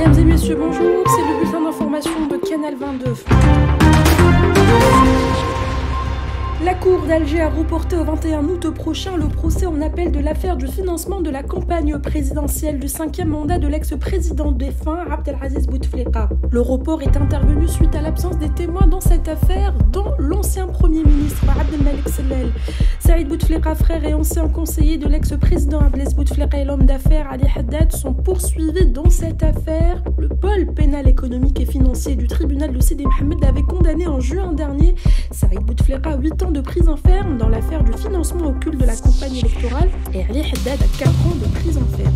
Mesdames et messieurs, bonjour, c'est le bulletin d'information de Canal 22. La Cour d'Alger a reporté au 21 août prochain le procès en appel de l'affaire du financement de la campagne présidentielle du 5e mandat de l'ex-président défunt Abdelaziz Bouteflika. Le report est intervenu suite à l'absence des témoins dans cette affaire, dont l'ancien Premier ministre Abdelmalek Sellel. Saïd Bouteflika, frère et ancien conseiller de l'ex-président Abdelaziz Bouteflika et l'homme d'affaires Ali Haddad sont poursuivis dans cette affaire. Le pôle pénal économique et financier du tribunal de Sidi Mohamed avait condamné en juin dernier Saïd Bouteflika à 8 ans de prison ferme dans l'affaire du financement occulte de la campagne électorale et Ali Haddad à 4 ans de prison ferme.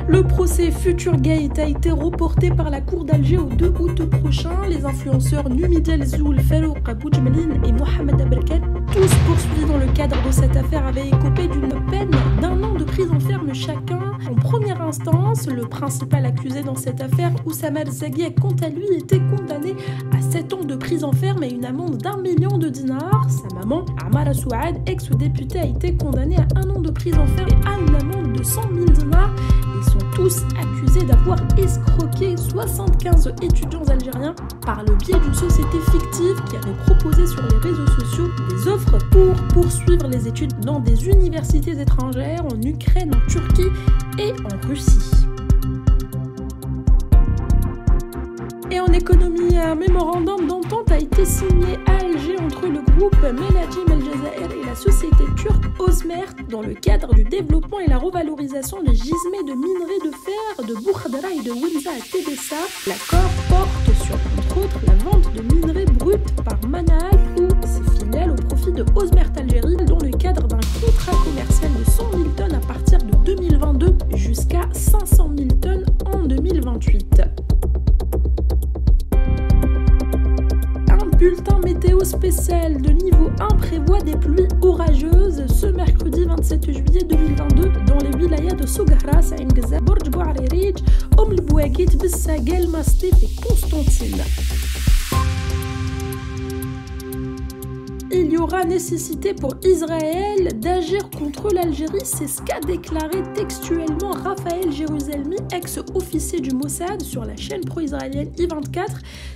Le procès Futurgate a été reporté par la Cour d'Alger au 2 août prochain. Les influenceurs Numidja Zoul, Farouk Boudjmalin et Mohamed Aberkat, tous poursuivis dans le cadre de cette affaire, avaient écopé d'une peine d'1 an de prison ferme chacun. En première instance, le principal accusé dans cette affaire, Oussama El-Zaghi, a quant à lui été condamné à 7 ans de prison ferme et une amende d'1 million de dinars. Sa maman, Amara Souad, ex-députée, a été condamnée à 1 an de prison ferme et à une amende de 100 000 dinars. Ils sont tous accusés d'avoir escroqué 75 étudiants algériens par le biais d'une société fictive qui avait proposé sur les réseaux sociaux des offres pour poursuivre les études dans des universités étrangères en Ukraine, en Turquie et en Russie. Et en économie, un mémorandum d'entente a été signé à Alger entre le groupe Menajim El Jazair et la société turque Ozmert dans le cadre du développement et la revalorisation des gisements de minerais de fer de Boukhadra et de Winza à Tébessa. L'accord porte sur, entre autres, la vente de minerais bruts par Manal ou ses filiales au profit de Ozmert Algérie dans le cadre d'un contrat commercial de 100 000 tonnes à partir de 2022 jusqu'à 500 000 tonnes en 2028. Bulletin météo spécial de niveau 1 prévoit des pluies orageuses ce mercredi 27 juillet 2022 dans les wilayas de Soughra, Saïn Gaza, Borj Bouaririj, Oum el-Bouaguit, Bessaguel, Mastif et Constantine. Il y aura nécessité pour Israël d'agir contre l'Algérie, c'est ce qu'a déclaré textuellement Raphaël Jérusalemi, ex-officier du Mossad, sur la chaîne pro-israélienne I24.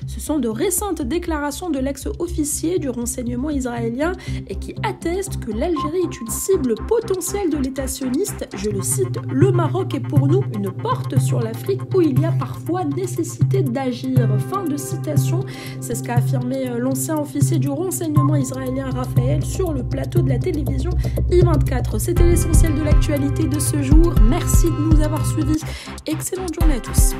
Ce sont de récentes déclarations de l'ex-officier du renseignement israélien et qui attestent que l'Algérie est une cible potentielle de l'État sioniste. Je le cite, « Le Maroc est pour nous une porte sur l'Afrique où il y a parfois nécessité d'agir ». Fin de citation, c'est ce qu'a affirmé l'ancien officier du renseignement israélien Raphaël sur le plateau de la télévision I24. C'était l'essentiel de l'actualité de ce jour. Merci de nous avoir suivis. Excellente journée à tous.